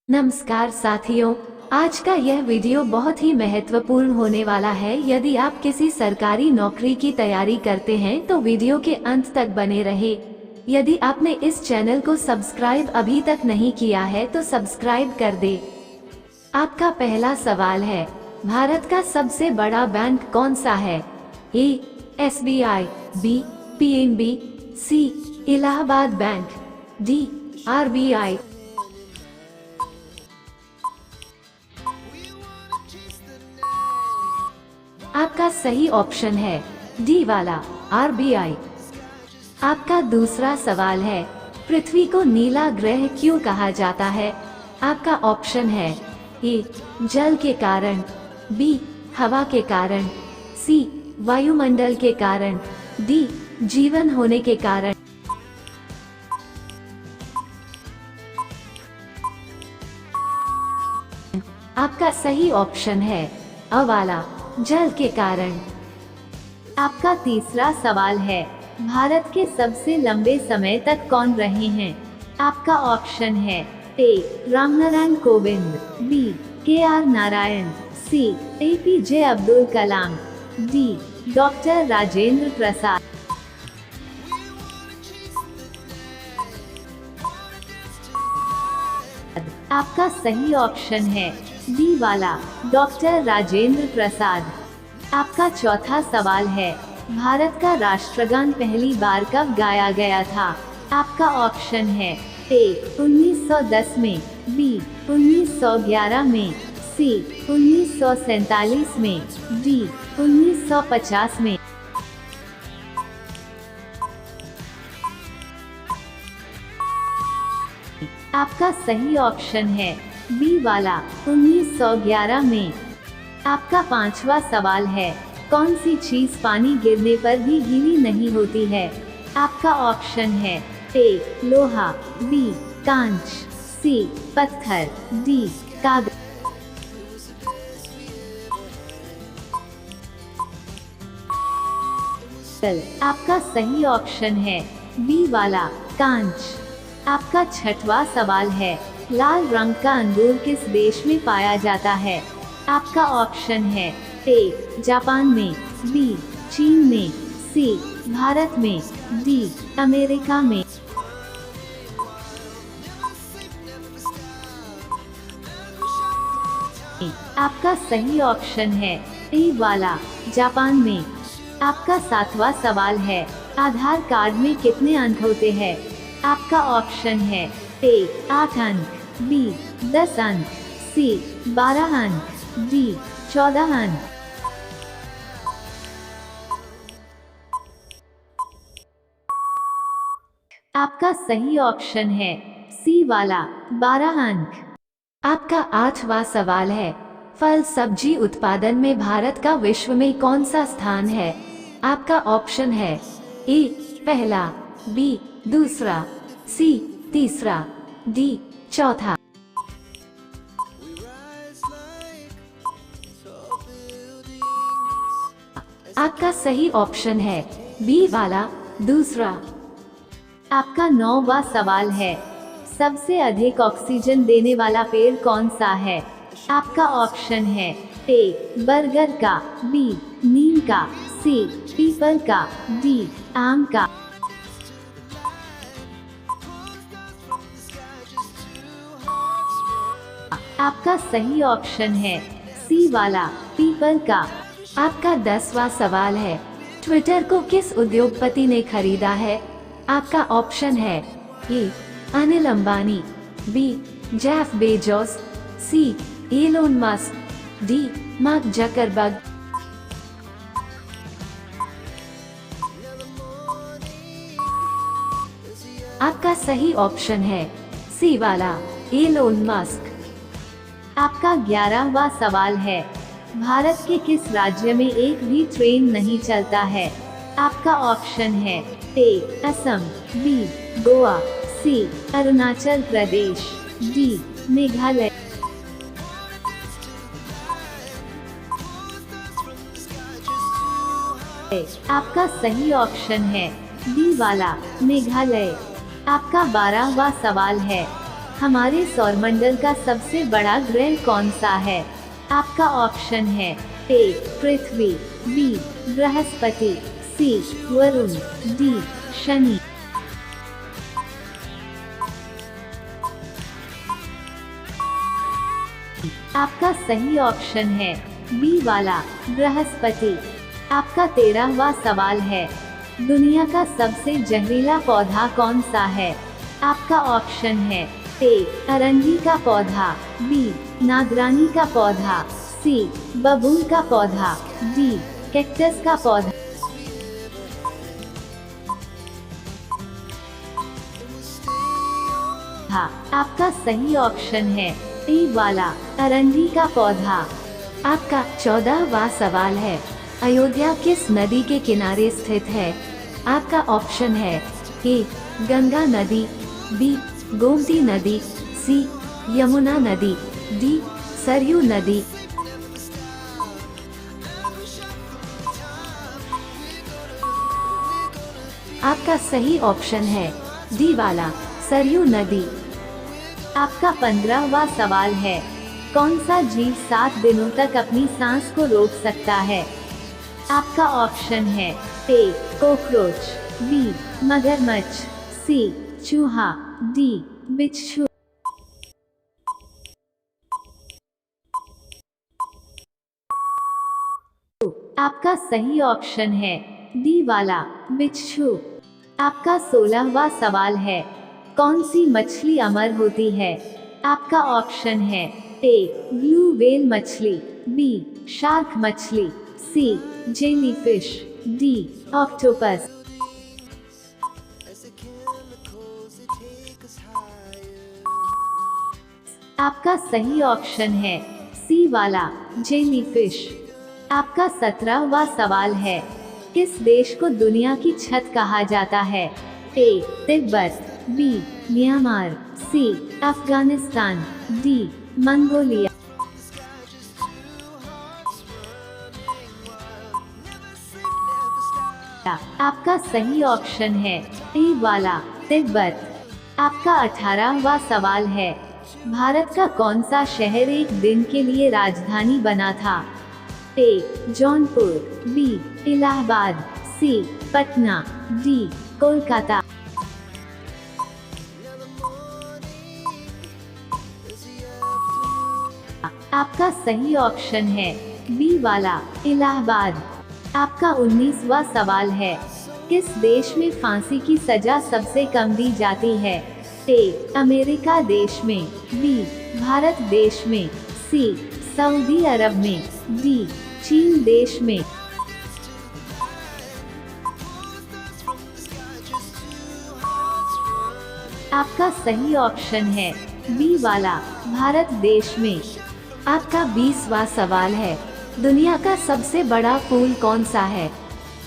नमस्कार साथियों, आज का यह वीडियो बहुत ही महत्वपूर्ण होने वाला है। यदि आप किसी सरकारी नौकरी की तैयारी करते हैं तो वीडियो के अंत तक बने रहे। यदि आपने इस चैनल को सब्सक्राइब अभी तक नहीं किया है तो सब्सक्राइब कर दे। आपका पहला सवाल है, भारत का सबसे बड़ा बैंक कौन सा है? ए SBI, बी PNB, सी इलाहाबाद बैंक, डी RBI। आपका सही ऑप्शन है डी वाला RBI। आपका दूसरा सवाल है, पृथ्वी को नीला ग्रह क्यों कहा जाता है? आपका ऑप्शन है ए जल के कारण, बी हवा के कारण, सी वायुमंडल के कारण, डी जीवन होने के कारण। आपका सही ऑप्शन है अ वाला जल के कारण। आपका तीसरा सवाल है, भारत के सबसे लंबे समय तक कौन रहे हैं? आपका ऑप्शन है ए रामनारायण कोविंद, बी KR नारायण, सी APJ Abdul Kalam, D doctor Rajendra Prasad. आपका सही ऑप्शन है डी वाला डॉक्टर राजेंद्र प्रसाद। आपका चौथा सवाल है, भारत का राष्ट्रगान पहली बार कब गाया गया था? आपका ऑप्शन है ए 1910 में, बी 1911 में, सी 1947 में, डी 1950 में। आपका सही ऑप्शन है बी वाला 1911 में। आपका पांचवा सवाल है, कौन सी चीज पानी गिरने पर भी गीली नहीं होती है? आपका ऑप्शन है ए लोहा, बी कांच, सी पत्थर, डी कागज। आपका सही ऑप्शन है बी वाला कांच। आपका छठवां सवाल है, लाल रंग का अंगूर किस देश में पाया जाता है? आपका ऑप्शन है ए जापान में, बी चीन में, सी भारत में, डी अमेरिका में। आपका सही ऑप्शन है ए वाला जापान में। आपका सातवां सवाल है, आधार कार्ड में कितने अंक होते हैं? आपका ऑप्शन है ए 8 अंक, बी 10 अंक, सी 12 अंक, डी 14 अंक। आपका सही ऑप्शन है सी वाला 12 अंक। आपका आठवां सवाल है, फल सब्जी उत्पादन में भारत का विश्व में कौन सा स्थान है? आपका ऑप्शन है ए पहला, बी दूसरा, सी तीसरा, डी चौथा। आपका सही ऑप्शन है बी वाला दूसरा। आपका 9वां सवाल है, सबसे अधिक ऑक्सीजन देने वाला पेड़ कौन सा है? आपका ऑप्शन है ए बरगद का, बी नीम का, सी पीपल का, डी आम का। आपका सही ऑप्शन है सी वाला पीपल का। आपका 10वां सवाल है, ट्विटर को किस उद्योगपति ने खरीदा है? आपका ऑप्शन है A Anil Ambani, B Jeff Bezos, C Elon Musk, D Mark Zuckerberg. आपका सही ऑप्शन है सी वाला एलोन मस्क। आपका 11वां सवाल है, भारत के किस राज्य में एक भी ट्रेन नहीं चलता है? आपका ऑप्शन है ए असम, बी गोवा, सी अरुणाचल प्रदेश, डी मेघालय। आपका सही ऑप्शन है डी वाला मेघालय। आपका 12वां सवाल है, हमारे सौरमंडल का सबसे बड़ा ग्रह कौन सा है? आपका ऑप्शन है ए पृथ्वी, बी बृहस्पति, सी वरुण, डी शनि। आपका सही ऑप्शन है बी वाला बृहस्पति। आपका 13वां सवाल है, दुनिया का सबसे जहरीला पौधा कौन सा है? आपका ऑप्शन है ए अरंडी का पौधा, बी नागरानी का पौधा, सी बबूल का पौधा, डी कैक्टस का पौधा। आपका सही ऑप्शन है ए वाला अरंडी का पौधा। आपका 14वां सवाल है, अयोध्या किस नदी के किनारे स्थित है? आपका ऑप्शन है ए गंगा नदी, बी गोमती नदी, सी यमुना नदी, डी सरयू नदी। आपका सही ऑप्शन है डी वाला सरयू नदी। आपका 15वां सवाल है, कौन सा जीव 7 दिनों तक अपनी सांस को रोक सकता है? आपका ऑप्शन है ए कॉकरोच, बी मगरमच्छ, सी चूहा, डी बिच्छू। आपका सही ऑप्शन है डी वाला बिच्छू। आपका 16वां सवाल है, कौन सी मछली अमर होती है? आपका ऑप्शन है ए ब्लू व्हेल मछली, बी शार्क मछली, सी जेलीफिश, डी ऑक्टोपस। आपका सही ऑप्शन है सी वाला जेलीफिश। आपका 17वां सवाल है, किस देश को दुनिया की छत कहा जाता है? ए तिब्बत, बी म्यांमार, सी अफगानिस्तान, डी मंगोलिया। आपका सही ऑप्शन है ए वाला तिब्बत। आपका 18वां सवाल है, भारत का कौन सा शहर एक दिन के लिए राजधानी बना था? ए जौनपुर, बी इलाहाबाद, सी पटना, डी कोलकाता। आपका सही ऑप्शन है बी वाला इलाहाबाद। आपका 19वां सवाल है, किस देश में फांसी की सजा सबसे कम दी जाती है? ए अमेरिका देश में, बी भारत देश में, सी सऊदी अरब में, डी चीन देश में। आपका सही ऑप्शन है बी वाला भारत देश में। आपका 20वां सवाल है, दुनिया का सबसे बड़ा फूल कौन सा है?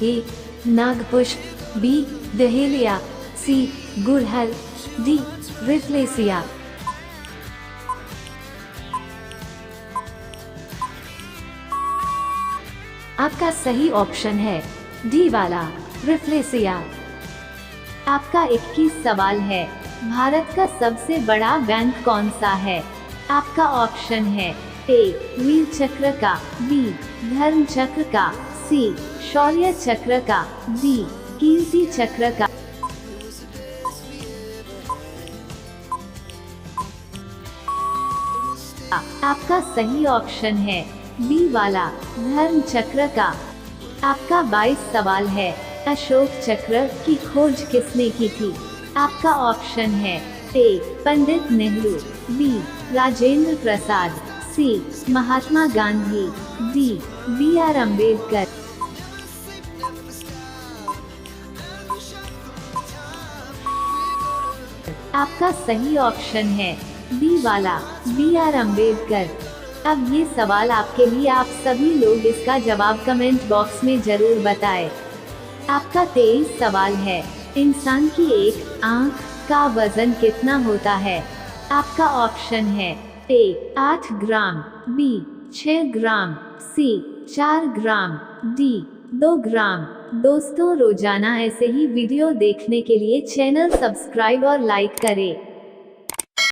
ए नागपुष्प, बी डहेलिया, सी गुड़हल, डी रिफ्लेसिया। आपका सही ऑप्शन है डी वाला रिफ्लेसिया। आपका 21 सवाल है, भारत का सबसे बड़ा बैंक कौन सा है? आपका ऑप्शन है ए वीर चक्र का, बी धर्म चक्र का, सी शौर्य चक्र का, डी कीर्ति चक्र का। आपका सही ऑप्शन है बी वाला धर्म चक्र का। आपका 22 सवाल है, अशोक चक्र की खोज किसने की थी? आपका ऑप्शन है ए पंडित नेहरू, बी राजेंद्र प्रसाद, सी महात्मा गांधी, डी बी.आर. अम्बेडकर। आपका सही ऑप्शन है बी वाला बी.आर. अम्बेडकर। अब ये सवाल आपके लिए, आप सभी लोग इसका जवाब कमेंट बॉक्स में जरूर बताएं। आपका 23 सवाल है, इंसान की एक आंख का वजन कितना होता है? आपका ऑप्शन है ए 8 ग्राम, बी 6 ग्राम, सी 4 ग्राम, डी 2 ग्राम। दोस्तों, रोजाना ऐसे ही वीडियो देखने के लिए चैनल सब्सक्राइब और लाइक करें।